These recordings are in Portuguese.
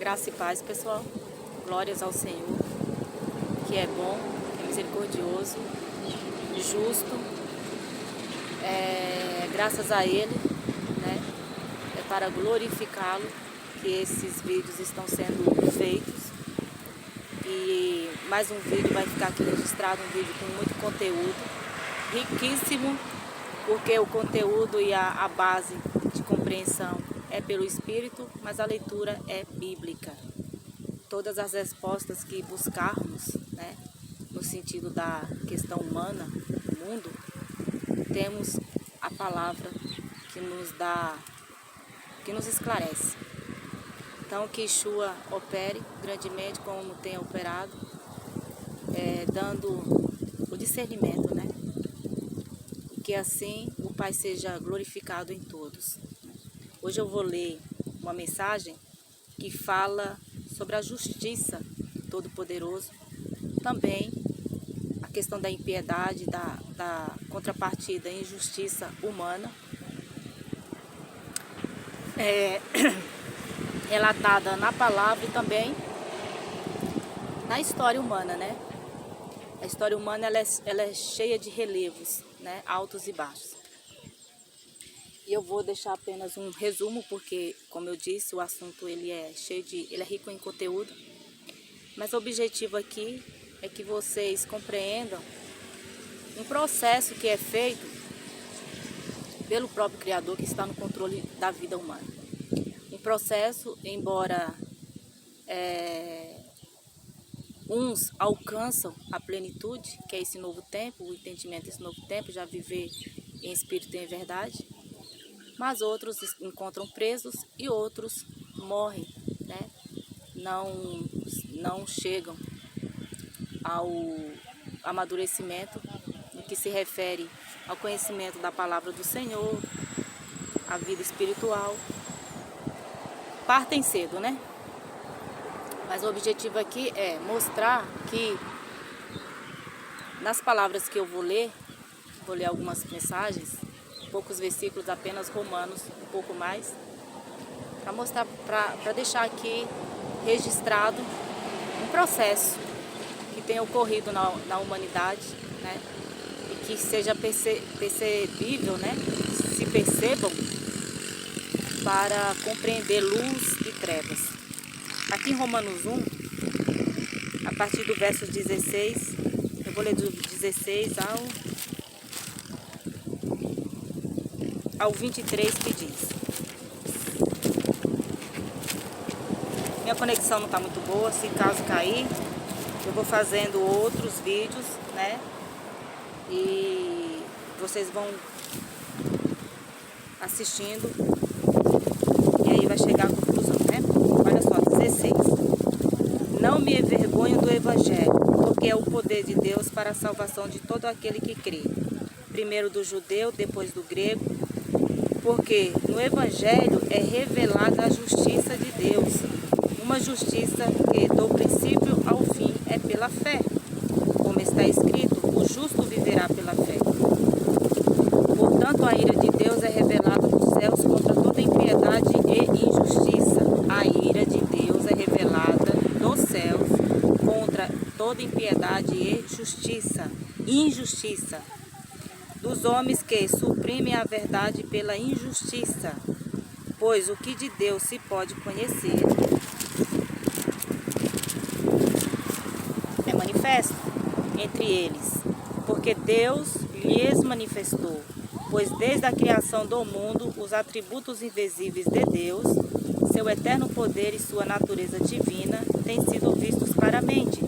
Graça e paz, pessoal. Glórias ao Senhor, que é bom, é misericordioso, justo. Graças a Ele, né? É para glorificá-lo que esses vídeos estão sendo feitos. E mais um vídeo vai ficar aqui registrado, um vídeo com muito conteúdo, riquíssimo, porque o conteúdo e a base de compreensão é pelo Espírito, mas a leitura é bíblica. Todas as respostas que buscarmos, né, no sentido da questão humana do mundo, temos a palavra que nos dá, que nos esclarece. Então, que Yeshua opere grandemente como tem operado, dando o discernimento, né? Que assim o Pai seja glorificado em todos. Hoje eu vou ler uma mensagem que fala sobre a justiça do Todo-Poderoso, também a questão da impiedade, da contrapartida à injustiça humana, relatada na palavra e também na história humana, né? A história humana ela é cheia de relevos, né? Altos e baixos. E eu vou deixar apenas um resumo, porque, como eu disse, o assunto ele é rico em conteúdo. Mas o objetivo aqui é que vocês compreendam um processo que é feito pelo próprio Criador, que está no controle da vida humana. Um processo, embora uns alcançam a plenitude, que é esse novo tempo, o entendimento desse novo tempo, já viver em espírito e em verdade, mas outros encontram presos e outros morrem, né? Não chegam ao amadurecimento no que se refere ao conhecimento da palavra do Senhor, a vida espiritual. Partem cedo, né? Mas o objetivo aqui é mostrar que nas palavras que eu vou ler algumas mensagens, poucos versículos, apenas Romanos, um pouco mais, para mostrar, para deixar aqui registrado um processo que tem ocorrido na humanidade, né? E que seja percebível, né? Se percebam para compreender luz e trevas. Aqui em Romanos 1, a partir do verso 16, eu vou ler do 16 ao 23, que diz: minha conexão não está muito boa, se caso cair, eu vou fazendo outros vídeos, né? E vocês vão assistindo, e aí vai chegar à conclusão, né? Olha só, 16. Não me envergonho do Evangelho, porque é o poder de Deus para a salvação de todo aquele que crê. Primeiro do judeu, depois do grego, porque no Evangelho é revelada a justiça de Deus, uma justiça que do princípio ao fim é pela fé. Como está escrito, o justo viverá pela fé. Portanto, a ira de Deus é revelada dos céus contra toda impiedade e injustiça. A ira de Deus é revelada dos céus contra toda impiedade e injustiça dos homens que suprimem a verdade pela injustiça, pois o que de Deus se pode conhecer é manifesto entre eles, porque Deus lhes manifestou, pois desde a criação do mundo os atributos invisíveis de Deus, seu eterno poder e sua natureza divina têm sido vistos claramente,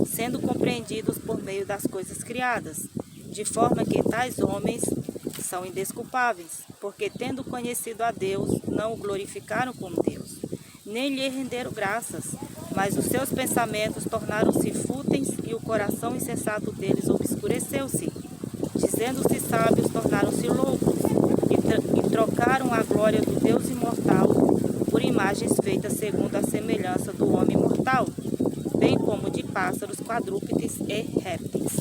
sendo compreendidos por meio das coisas criadas, de forma que tais homens são indesculpáveis, porque tendo conhecido a Deus, não o glorificaram como Deus, nem lhe renderam graças, mas os seus pensamentos tornaram-se fúteis e o coração insensato deles obscureceu-se. Dizendo-se sábios, tornaram-se loucos e trocaram a glória do Deus imortal por imagens feitas segundo a semelhança do homem mortal, bem como de pássaros, quadrúpedes e répteis.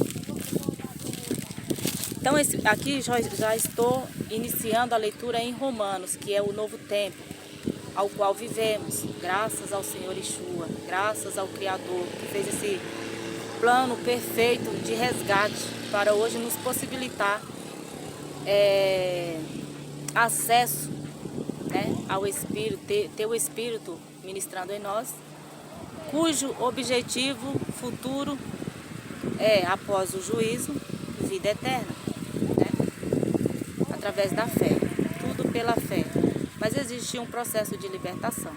Então, aqui já estou iniciando a leitura em Romanos, que é o novo tempo. ao qual vivemos, graças ao Senhor Yeshua, graças ao Criador, que fez esse plano perfeito de resgate para hoje nos possibilitar acesso, né, ao Espírito, ter o Espírito ministrando em nós, cujo objetivo futuro é, após o juízo, vida eterna, né, através da fé, tudo pela fé. Mas existe um processo de libertação.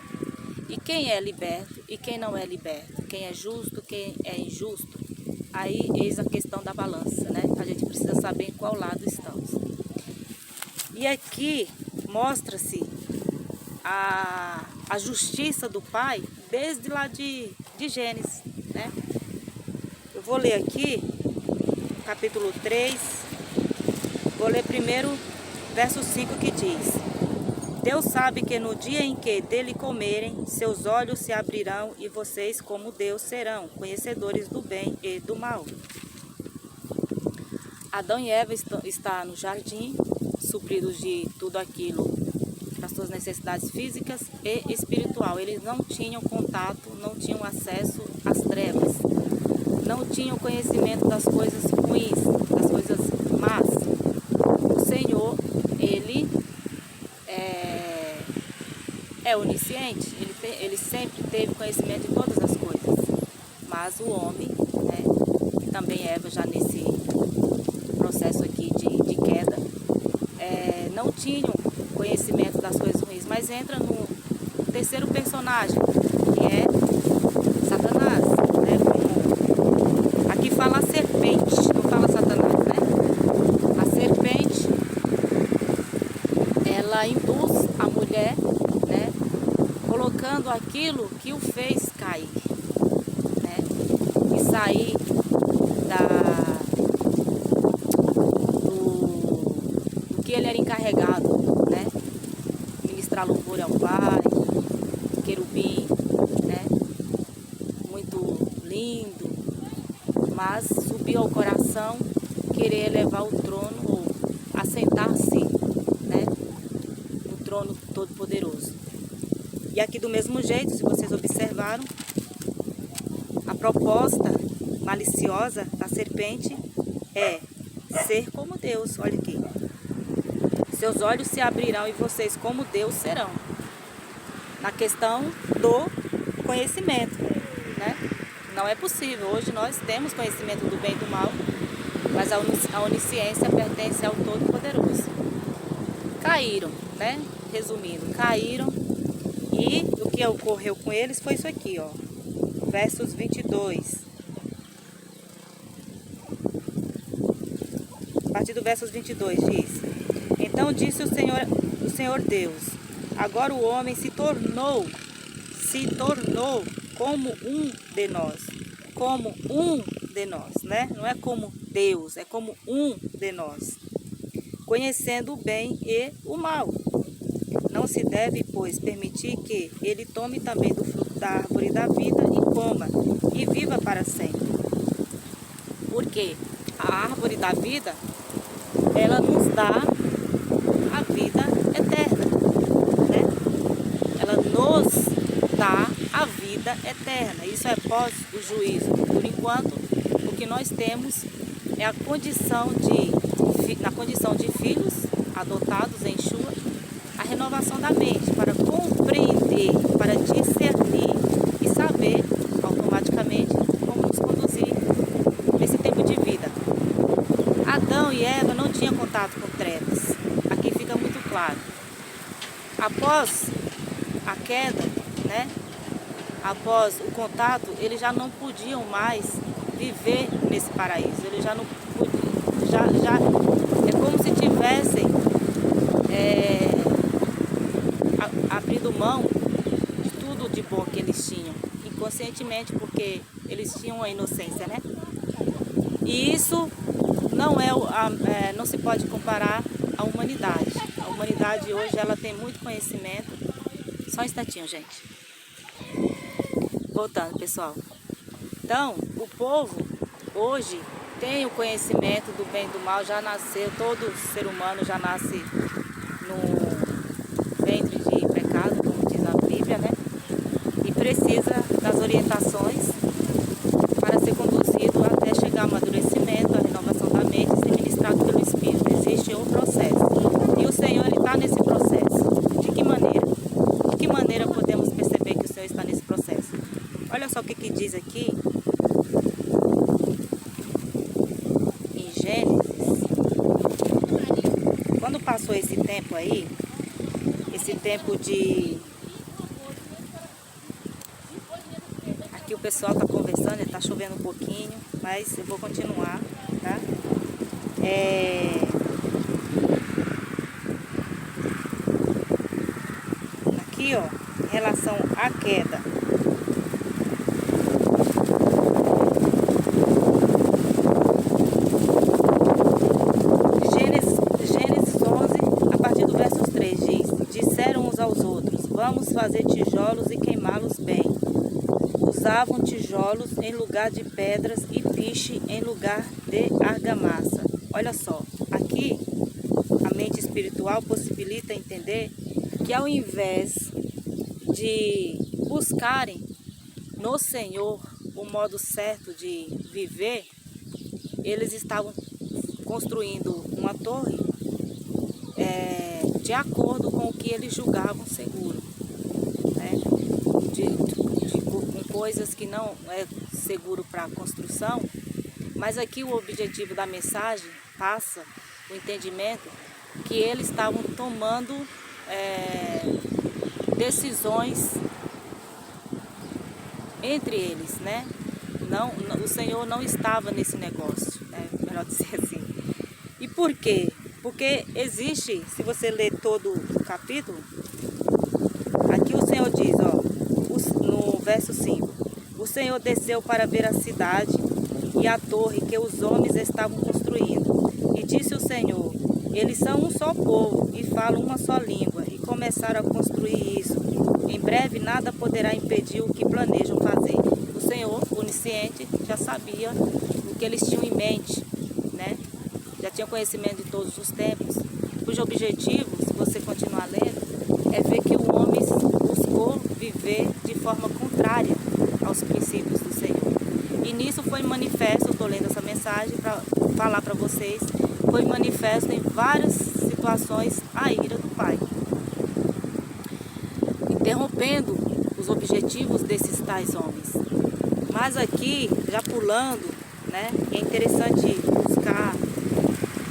E quem é liberto e quem não é liberto? Quem é justo, quem é injusto? Aí eis a questão da balança, né? A gente precisa saber em qual lado estamos. E aqui mostra-se a justiça do Pai desde lá de Gênesis, né? Eu vou ler aqui, capítulo 3, vou ler primeiro verso 5 que diz: Deus sabe que no dia em que dele comerem, seus olhos se abrirão e vocês, como Deus, serão conhecedores do bem e do mal. Adão e Eva estão no jardim, supridos de tudo aquilo, das suas necessidades físicas e espiritual. Eles não tinham contato, não tinham acesso às trevas, não tinham conhecimento das coisas ruins, das coisas más. O Senhor, Ele é onisciente, ele sempre teve conhecimento de todas as coisas. Mas o homem, né, e também Eva já nesse processo aqui de queda, não tinham conhecimento das coisas ruins, mas entra no terceiro personagem, que é Satanás, né? Como aqui fala a serpente, não fala Satanás, né? A serpente, ela induz a mulher, né, colocando aquilo que o fez cair, né, e sair do que ele era encarregado, né, ministrar louvor ao Pai, querubim, né, muito lindo, mas subiu ao coração querer levar o trono ou assentar-se, né, no trono todo-poderoso. E aqui do mesmo jeito, se vocês observaram, a proposta maliciosa da serpente é ser como Deus. Olha aqui. Seus olhos se abrirão e vocês como Deus serão. Na questão do conhecimento, né? Não é possível. Hoje nós temos conhecimento do bem e do mal, mas a onisciência pertence ao Todo-Poderoso. Caíram, né? Resumindo, caíram. E o que ocorreu com eles foi isso aqui, ó. Versos 22. A partir do versos 22 diz: Então disse o Senhor Deus: Agora o homem se tornou como um de nós. Como um de nós, né? Não é como Deus, é como um de nós. Conhecendo o bem e o mal. Não se deve, pois, permitir que ele tome também do fruto da árvore da vida e coma, e viva para sempre. Porque a árvore da vida, ela nos dá a vida eterna, né? Ela nos dá a vida eterna. Isso é pós o juízo. Por enquanto, o que nós temos é a condição na condição de filhos adotados em Yeshua, a renovação da mente para compreender, para discernir e saber automaticamente como nos conduzir nesse tempo de vida. Adão e Eva não tinham contato com trevas. Aqui fica muito claro. Após a queda, né? Após o contato, eles já não podiam mais viver nesse paraíso. Eles já não podiam, é como se tivessem abrindo mão de tudo de bom que eles tinham, inconscientemente, porque eles tinham a inocência, né? E isso não se pode comparar à humanidade. A humanidade hoje, ela tem muito conhecimento. Só um instantinho, gente. Voltando, pessoal. Então, o povo hoje tem o conhecimento do bem e do mal, já nasceu, todo ser humano já nasce no ventre de pecado, como diz orientações para ser conduzido até chegar ao amadurecimento, à renovação da mente e ser ministrado pelo Espírito. Existe um processo. E o Senhor está nesse processo. De que maneira? De que maneira podemos perceber que o Senhor está nesse processo? Olha só o que diz aqui em Gênesis. Quando passou esse tempo aí, esse tempo de... Aqui o pessoal está conversando, está chovendo um pouquinho, mas eu vou continuar, tá? Aqui, ó, em relação à queda. Gênesis 11, a partir do verso 3, diz: disseram uns aos outros, vamos fazer tijolos e queimá-los bem. Usavam tijolos em lugar de pedras e piche em lugar de argamassa. Olha só, aqui a mente espiritual possibilita entender que ao invés de buscarem no Senhor o modo certo de viver, eles estavam construindo uma torre de acordo com o que eles julgavam seguro, né? Com coisas que não é seguro para a construção. Mas aqui o objetivo da mensagem passa o entendimento que eles estavam tomando decisões entre eles, né? O Senhor não estava nesse negócio, né? Melhor dizer assim. E por quê? Porque existe, se você ler todo o capítulo, aqui o Senhor diz, ó, no verso 5, o Senhor desceu para ver a cidade e a torre que os homens estavam construindo. E disse o Senhor, eles são um só povo e falam uma só língua, e começaram a construir isso. Em breve nada poderá impedir o que planejam fazer. O Senhor, onisciente, já sabia o que eles tinham em mente, né? Já tinha conhecimento de todos os tempos, cujo objetivo, se você continuar lendo, é ver que o homem buscou viver de forma contrária aos princípios do Senhor. E nisso foi manifesto, eu estou lendo essa mensagem para falar para vocês, foi manifesto em várias situações a ira do Pai, interrompendo os objetivos desses tais homens. Mas aqui, já pulando, né, é interessante buscar,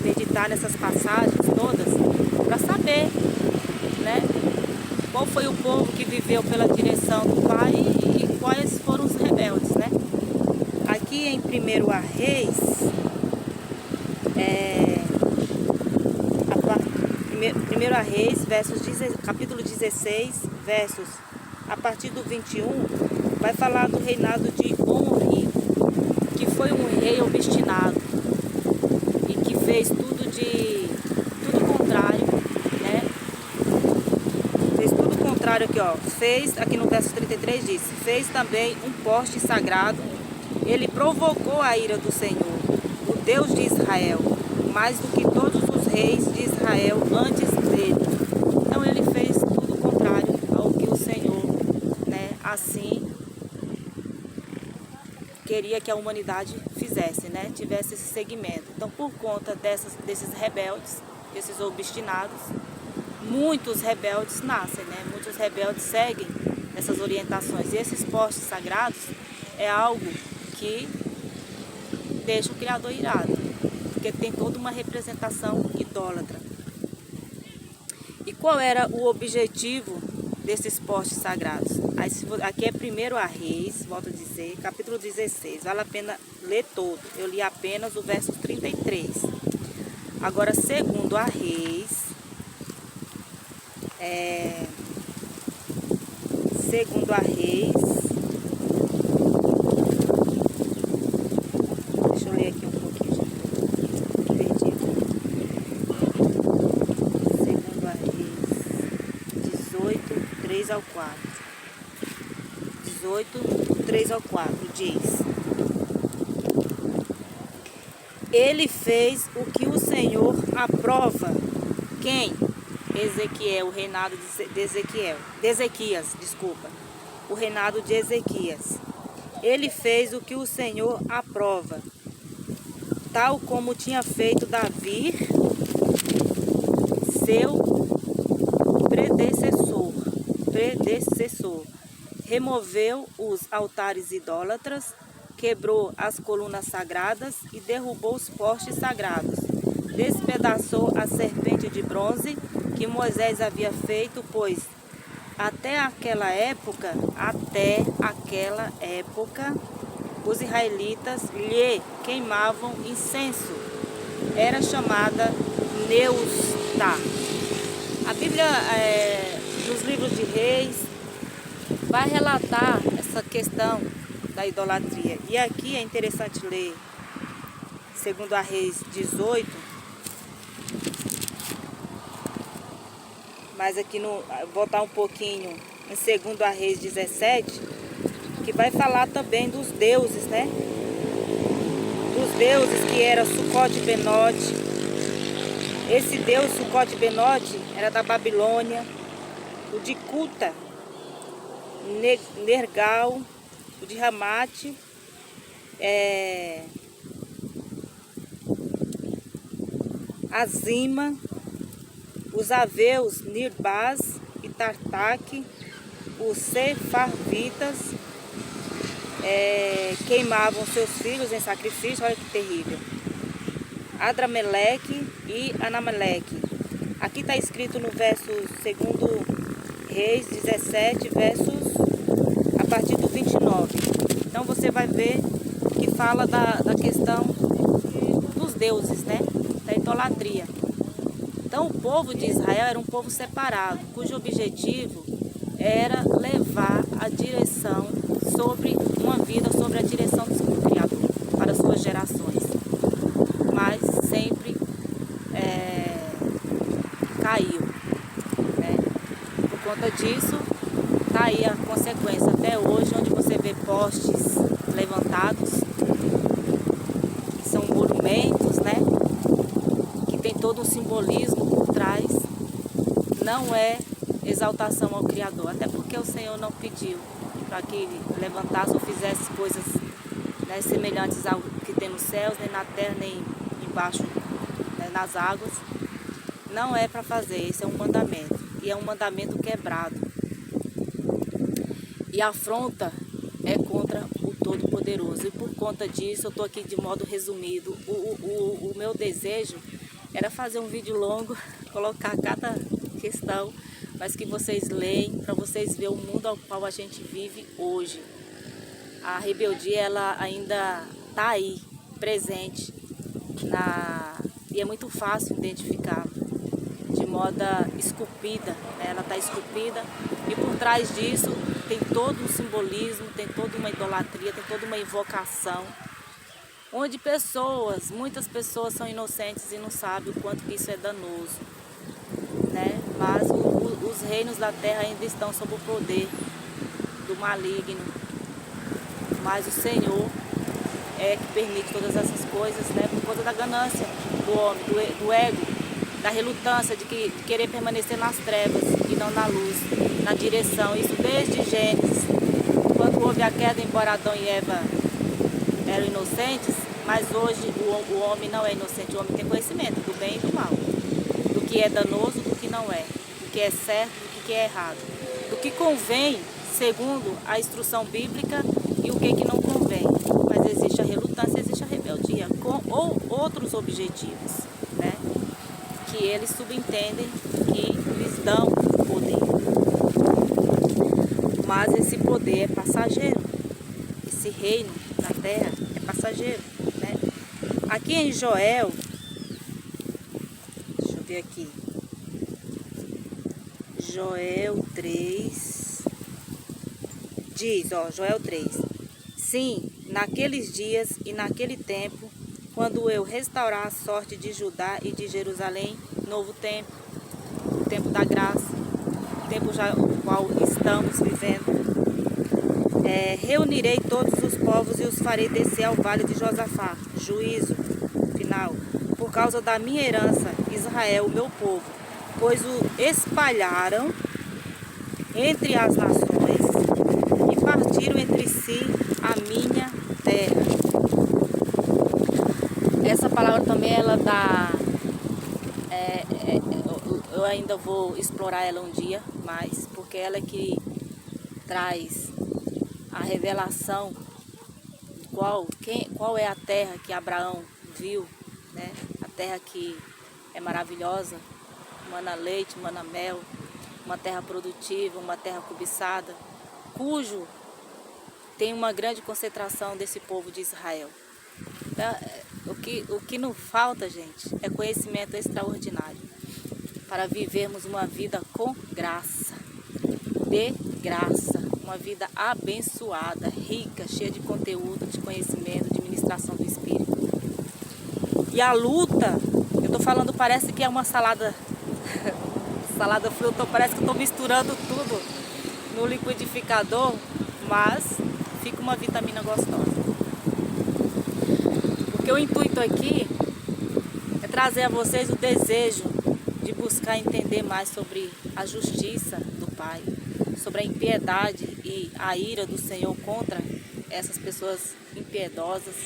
meditar nessas passagens todas, para saber, né, qual foi o povo que viveu pela direção do Pai e quais foram os rebeldes, né? Aqui em 1 Reis, capítulo 16, versos a partir do 21, vai falar do reinado de Omri, que foi um rei obstinado e que fez tudo contrário, né? Fez tudo contrário aqui, ó. Fez, aqui no verso 33 diz, fez também um poste sagrado. Ele provocou a ira do Senhor, o Deus de Israel, mais do que todos os reis de Israel antes dele. Então ele fez tudo contrário ao que o Senhor, né, assim queria que a humanidade fizesse, né, tivesse esse segmento. Então, por conta desses rebeldes, desses obstinados, muitos rebeldes nascem, né? Muitos rebeldes seguem essas orientações. E esses postes sagrados é algo que deixa o Criador irado, porque tem toda uma representação idólatra. E qual era o objetivo desses postes sagrados? Aqui é 1 Reis, volto a dizer, capítulo 16, vale a pena ler todo. Eu li apenas o verso 33. Agora, 2 Reis, 2 Reis, deixa eu ler aqui um pouquinho, gente, perdi. 2 Reis 18, 3 ao 4. 18, 3 ao 4 diz: ele fez o que o Senhor aprova. Quem? Ezequiel, o reinado de Ezequias, desculpa. O reinado de Ezequias. ele fez o que o Senhor aprova, tal como tinha feito Davi, seu predecessor. Removeu os altares idólatras, quebrou as colunas sagradas e derrubou os postes sagrados. Despedaçou a serpente de bronze que Moisés havia feito, pois até aquela época, os israelitas lhe queimavam incenso. Era chamada Neustá. A Bíblia, nos livros de Reis, vai relatar essa questão da idolatria. E aqui é interessante ler 2 Reis 18, mas aqui voltar um pouquinho em 2 Reis 17, que vai falar também dos deuses, né? Dos deuses que era Sucote-Benote. Esse deus Sucote-Benote era da Babilônia, o de Cuta, Nergal, o de Ramate, Azima, os aveus Nirbaz e Tartaque, os sefarvitas, queimavam seus filhos em sacrifício. Olha que terrível. Adrameleque e Anameleque. Aqui está escrito no verso 2 Reis 17, versos a partir do 29. Então você vai ver que fala da questão dos deuses, né? Da idolatria. Então o povo de Israel era um povo separado, cujo objetivo era levar a direção sobre uma vida, sobre a direção do Criador para suas gerações. Mas sempre caiu, né? Por conta disso, está aí a consequência até hoje, onde você vê postes levantados, que são monumentos, né? Que tem todo um simbolismo por trás. Não é exaltação ao Criador, até porque o Senhor não pediu para que levantasse ou fizesse coisas, né, semelhantes ao que tem nos céus, nem na terra, nem embaixo, né, nas águas. Não é para fazer, esse é um mandamento, e é um mandamento quebrado. E a afronta é contra o Todo-Poderoso. E por conta disso, eu estou aqui de modo resumido. O meu desejo era fazer um vídeo longo, colocar cada questão, mas que vocês leem, para vocês verem o mundo ao qual a gente vive hoje. A rebeldia, ela ainda está aí, presente, e é muito fácil identificar, de moda esculpida, né? Ela está esculpida, e por trás disso tem todo um simbolismo, tem toda uma idolatria, tem toda uma invocação, onde muitas pessoas são inocentes e não sabem o quanto que isso é danoso, né? Mas os reinos da terra ainda estão sob o poder do maligno, mas o Senhor é que permite todas essas coisas, né? Por conta da ganância do homem, do ego, da relutância de querer permanecer nas trevas e não na luz, na direção. Isso desde Gênesis, quando houve a queda, embora Adão e Eva eram inocentes, mas hoje o homem não é inocente, o homem tem conhecimento do bem e do mal, do que é danoso, do que não é, do que é certo, do que é errado, do que convém segundo a instrução bíblica e o que não convém. Mas existe a relutância, existe a rebeldia, ou outros objetivos, né? Que eles subentendem, que lhes dão poder. Mas esse poder é passageiro, esse reino da terra é passageiro, né? Aqui em Joel, deixa eu ver aqui, Joel 3, diz, Joel 3, sim, naqueles dias e naquele tempo, quando eu restaurar a sorte de Judá e de Jerusalém, novo tempo, o tempo da graça, o tempo já o qual estamos vivendo, reunirei todos os povos e os farei descer ao vale de Josafá, juízo final, por causa da minha herança, Israel, o meu povo, pois o espalharam entre as nações e partiram entre si a minha também ela dá, eu ainda vou explorar ela um dia mais, porque ela é que traz a revelação de qual é a terra que Abraão viu, né? A terra que é maravilhosa, mana leite, mana mel, uma terra produtiva, uma terra cobiçada, cujo tem uma grande concentração desse povo de Israel. O que não falta, gente, é conhecimento extraordinário para vivermos uma vida com graça, de graça, uma vida abençoada, rica, cheia de conteúdo, de conhecimento, de ministração do Espírito. E a luta, eu tô falando, parece que é uma salada, salada fruta, parece que eu tô misturando tudo no liquidificador, mas fica uma vitamina gostosa. Porque o intuito aqui é trazer a vocês o desejo de buscar entender mais sobre a justiça do Pai, sobre a impiedade e a ira do Senhor contra essas pessoas impiedosas,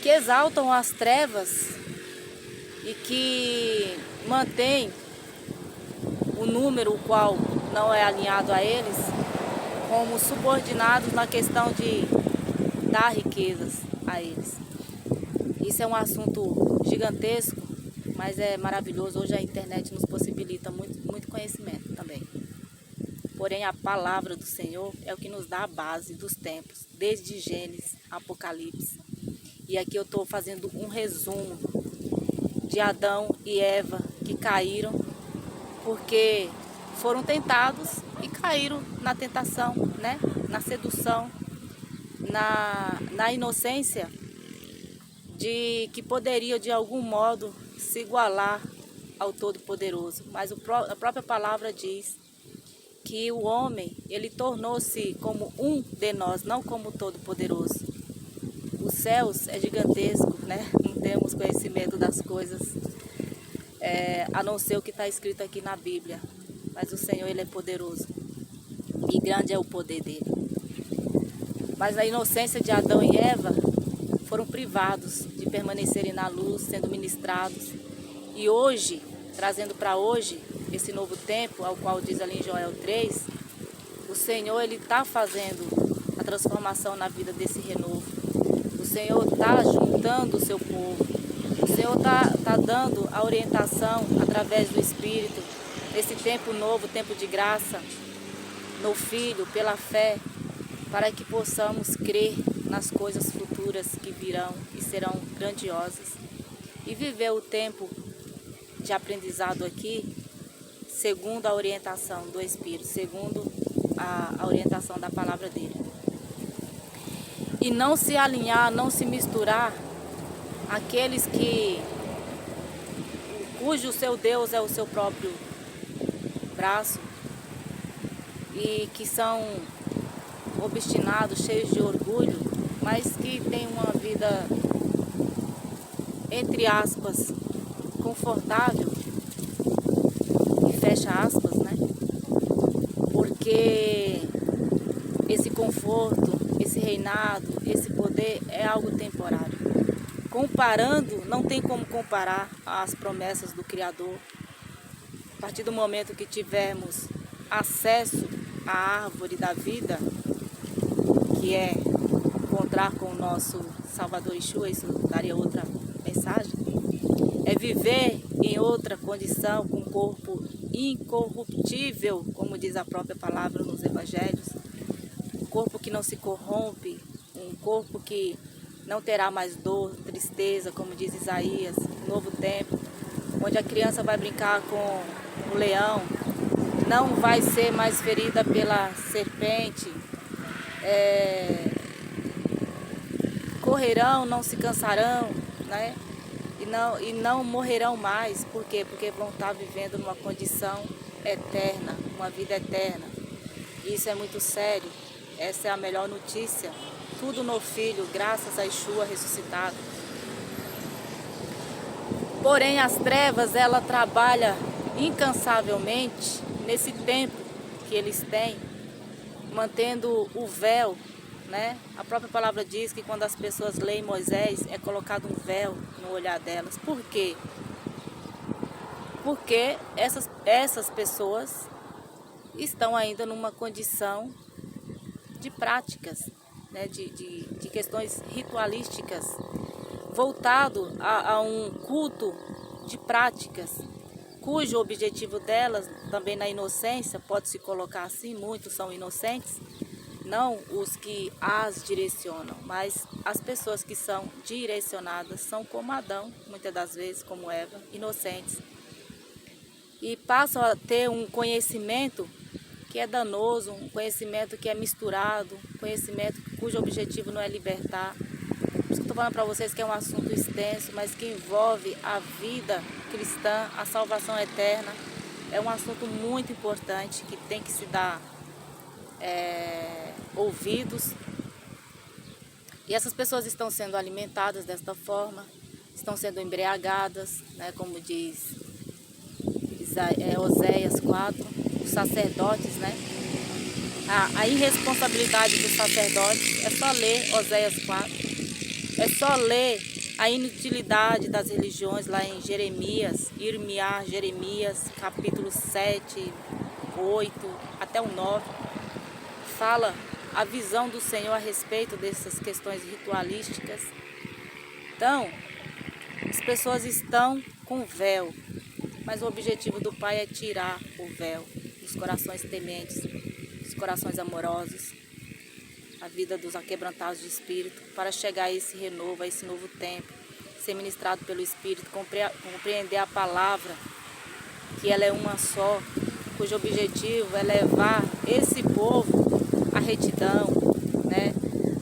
que exaltam as trevas e que mantêm o número o qual não é alinhado a eles como subordinados na questão de dar riquezas a eles. Isso é um assunto gigantesco, mas é maravilhoso. Hoje a internet nos possibilita muito conhecimento também. Porém, a palavra do Senhor é o que nos dá a base dos tempos, desde Gênesis, Apocalipse. E aqui eu estou fazendo um resumo de Adão e Eva que caíram porque foram tentados e caíram na tentação, né? Na sedução, na inocência de que poderia de algum modo se igualar ao Todo-Poderoso. Mas a própria palavra diz que o homem, ele tornou-se como um de nós, não como o Todo-Poderoso. Os céus é gigantesco, né? Não temos conhecimento das coisas, a não ser o que está escrito aqui na Bíblia. Mas o Senhor, ele é poderoso e grande é o poder dele. Mas na inocência de Adão e Eva, foram privados de permanecerem na luz, sendo ministrados. E hoje, trazendo para hoje, esse novo tempo, ao qual diz ali em Joel 3, o Senhor, ele está fazendo a transformação na vida desse renovo. O Senhor está juntando o seu povo. O Senhor está dando a orientação através do Espírito, nesse tempo novo, tempo de graça, no Filho, pela fé, para que possamos crer nas coisas futuras que virão e serão grandiosas. E viver o tempo de aprendizado aqui, segundo a orientação do Espírito, segundo a orientação da palavra dele. E não se alinhar, não se misturar aqueles cujo seu Deus é o seu próprio braço e que são obstinados, cheios de orgulho, mas que têm uma vida, entre aspas, confortável, e fecha aspas, né? Porque esse conforto, esse reinado, esse poder é algo temporário. Comparando, não tem como comparar as promessas do Criador. A partir do momento que tivermos acesso à árvore da vida, que é encontrar com o nosso Salvador Yeshua, isso daria outra mensagem, é viver em outra condição, com um corpo incorruptível, como diz a própria palavra nos evangelhos, um corpo que não se corrompe, um corpo que não terá mais dor, tristeza, como diz Isaías, um novo tempo, onde a criança vai brincar com o leão, não vai ser mais ferida pela serpente, correrão, não se cansarão, né? E não morrerão mais. Por quê? Porque vão estar vivendo numa condição eterna, uma vida eterna. Isso é muito sério. Essa é a melhor notícia. Tudo no Filho, graças a Yeshua ressuscitado. Porém, as trevas, ela trabalha incansavelmente nesse tempo que eles têm, mantendo o véu, né? A própria palavra diz que quando as pessoas leem Moisés, é colocado um véu no olhar delas. Por quê? Porque essas pessoas estão ainda numa condição de práticas, né? de questões ritualísticas, voltado a um culto de práticas, cujo objetivo delas, também na inocência, pode-se colocar assim, muitos são inocentes, não os que as direcionam, mas as pessoas que são direcionadas são como Adão, muitas das vezes como Eva, inocentes. E passam a ter um conhecimento que é danoso, um conhecimento que é misturado, um conhecimento cujo objetivo não é libertar. Por isso que eu estou falando para vocês que é um assunto extenso, mas que envolve a vida cristã, a salvação eterna. É um assunto muito importante que tem que se dar ouvidos. E essas pessoas estão sendo alimentadas desta forma, estão sendo embriagadas, né, como diz Oséias 4, os sacerdotes, né? A irresponsabilidade dos sacerdotes, é só ler Oséias 4, é só ler a inutilidade das religiões lá em Jeremias, Jeremias, capítulo 7, 8, até o 9, fala a visão do Senhor a respeito dessas questões ritualísticas. Então, as pessoas estão com véu, mas o objetivo do Pai é tirar o véu dos corações tementes, dos corações amorosos, a vida dos aquebrantados de espírito, para chegar a esse renovo, a esse novo tempo, ser ministrado pelo Espírito, compreender a palavra, que ela é uma só, cujo objetivo é levar esse povo à retidão, né?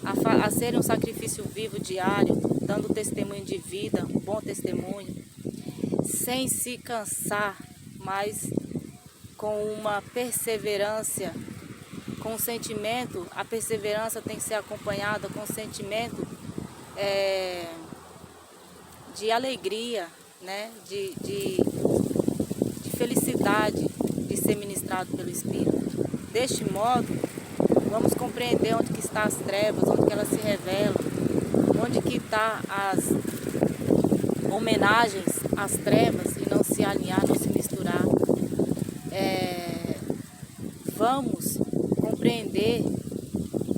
A ser um sacrifício vivo diário, dando testemunho de vida, um bom testemunho, sem se cansar, mas com uma perseverança, com um sentimento. A perseverança tem que ser acompanhada com um sentimento de alegria, né? de felicidade de ser ministrado pelo Espírito. Deste modo, vamos compreender onde que está as trevas, onde que elas se revelam, onde que está as homenagens às trevas e não se alinhar, não se misturar. Vamos compreender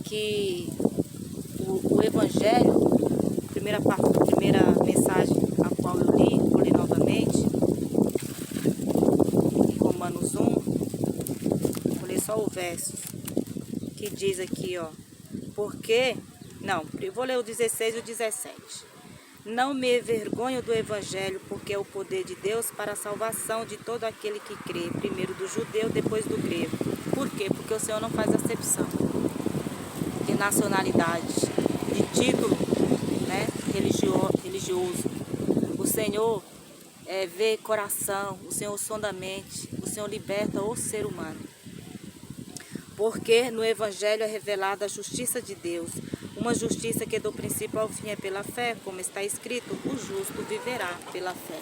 que o Evangelho, primeira mensagem a qual eu li, vou ler novamente, em Romanos 1, vou ler só o verso, que diz aqui, ó, eu vou ler o 16 e o 17. Não me envergonho do Evangelho, porque é o poder de Deus para a salvação de todo aquele que crê, primeiro do judeu, depois do grego. Por quê? Porque o Senhor não faz acepção de nacionalidade, de título, né, religioso. O Senhor vê coração, o Senhor sonda a mente, o Senhor liberta o ser humano. Porque no Evangelho é revelada a justiça de Deus, uma justiça que do princípio ao fim é pela fé, como está escrito, o justo viverá pela fé.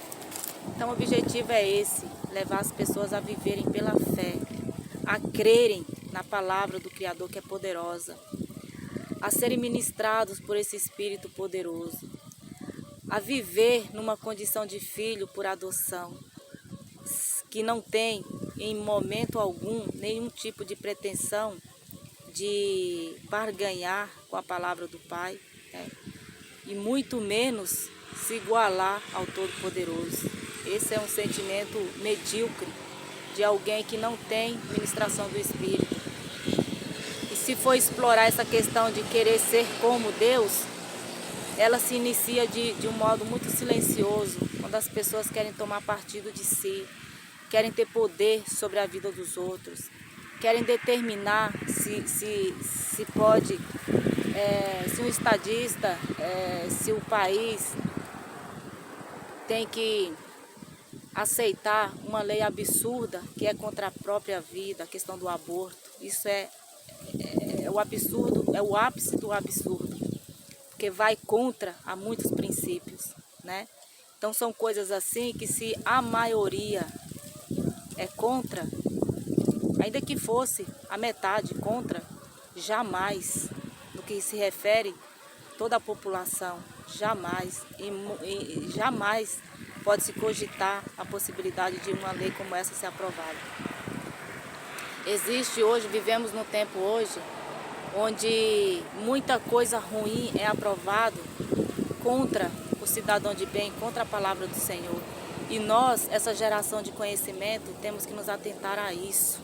Então o objetivo é esse, levar as pessoas a viverem pela fé, a crerem na palavra do Criador que é poderosa, a serem ministrados por esse Espírito poderoso, a viver numa condição de filho por adoção, que não tem em momento algum nenhum tipo de pretensão de barganhar com a palavra do Pai, né? E muito menos se igualar ao Todo-Poderoso. Esse é um sentimento medíocre de alguém que não tem ministração do Espírito. E se for explorar essa questão de querer ser como Deus, ela se inicia de um modo muito silencioso, quando as pessoas querem tomar partido de si, querem ter poder sobre a vida dos outros, querem determinar se pode, se um estadista, se o país tem que aceitar uma lei absurda que é contra a própria vida, a questão do aborto. Isso é o absurdo, é o ápice do absurdo, porque vai contra a muitos princípios, né? Então são coisas assim que, se a maioria é contra, ainda que fosse a metade contra, jamais, no que se refere toda a população, jamais pode se cogitar a possibilidade de uma lei como essa ser aprovada. Existe hoje, vivemos num tempo hoje, onde muita coisa ruim é aprovado contra o cidadão de bem, contra a palavra do Senhor. E nós, essa geração de conhecimento, temos que nos atentar a isso,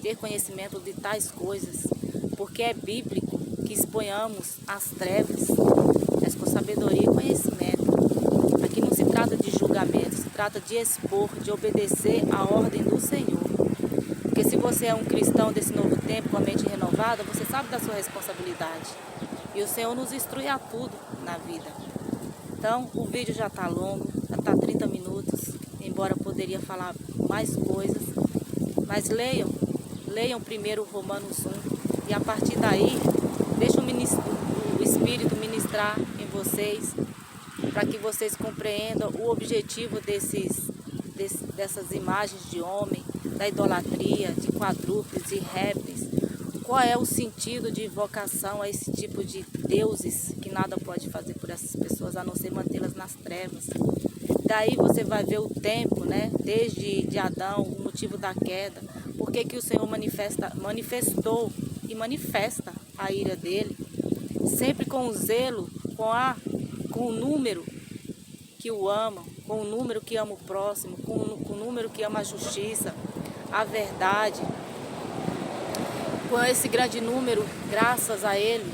ter conhecimento de tais coisas, porque é bíblico que exponhamos as trevas, mas com sabedoria e conhecimento. Aqui não se trata de julgamento, se trata de expor, de obedecer à ordem do Senhor. Porque se você é um cristão desse novo tempo, com a mente renovada, você sabe da sua responsabilidade. E o Senhor nos instrui a tudo na vida. Então, o vídeo já está longo, já está 30 minutos, embora poderia falar mais coisas. Mas leiam primeiro Romanos 1 e a partir daí, deixa o Espírito ministrar em vocês, para que vocês compreendam o objetivo dessas imagens de homem, da idolatria, de quadrúpedes e répteis. Qual é o sentido de invocação a esse tipo de deuses que nada pode fazer por essas pessoas, a não ser mantê-las nas trevas? Daí você vai ver o tempo, né? Desde Adão, o motivo da queda. Por que que o Senhor manifestou e manifesta a ira dele, sempre com o zelo, com o número que o ama, com o número que ama o próximo, com o número que ama a justiça, a verdade. Com esse grande número, graças a ele,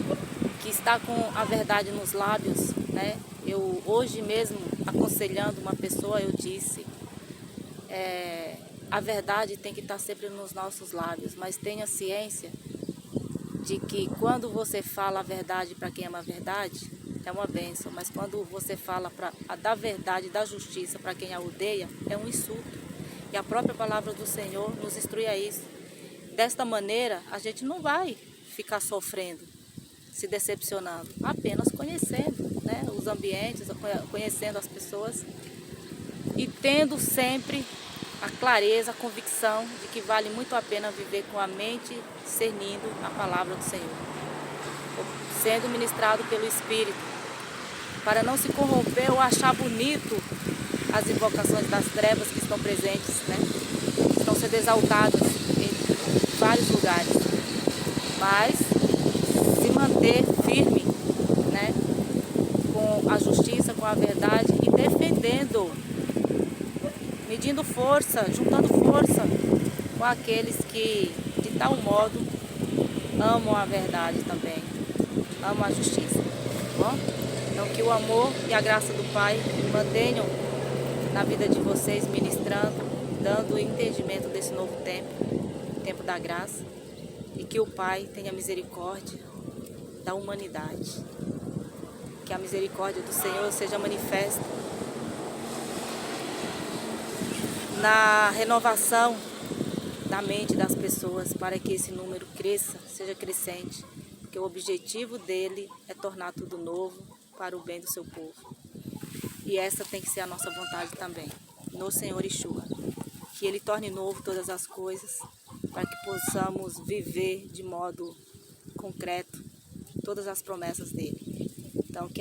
que está com a verdade nos lábios, né? Eu hoje mesmo, aconselhando uma pessoa, eu disse, a verdade tem que estar sempre nos nossos lábios, mas tenha ciência de que quando você fala a verdade para quem ama a verdade, é uma bênção, mas quando você fala da verdade, da justiça para quem a odeia, é um insulto. E a própria palavra do Senhor nos instrui a isso. Desta maneira, a gente não vai ficar sofrendo, se decepcionando, apenas conhecendo, né, os ambientes, conhecendo as pessoas e tendo sempre a clareza, a convicção de que vale muito a pena viver com a mente discernindo a palavra do Senhor, sendo ministrado pelo Espírito, para não se corromper ou achar bonito as invocações das trevas que estão presentes, né? Estão sendo exaltadas em vários lugares, mas se manter firme, né? Com a justiça, com a verdade e defendendo, medindo força, juntando força com aqueles que de tal modo amam a verdade também, amam a justiça, tá bom? Então que o amor e a graça do Pai mantenham na vida de vocês, ministrando, dando entendimento desse novo tempo da graça, e que o Pai tenha misericórdia da humanidade, que a misericórdia do Senhor seja manifesta na renovação da mente das pessoas, para que esse número cresça, seja crescente, porque o objetivo dele é tornar tudo novo para o bem do seu povo. E essa tem que ser a nossa vontade também, no Senhor Yeshua. Que Ele torne novo todas as coisas, para que possamos viver de modo concreto todas as promessas dele. Então, que a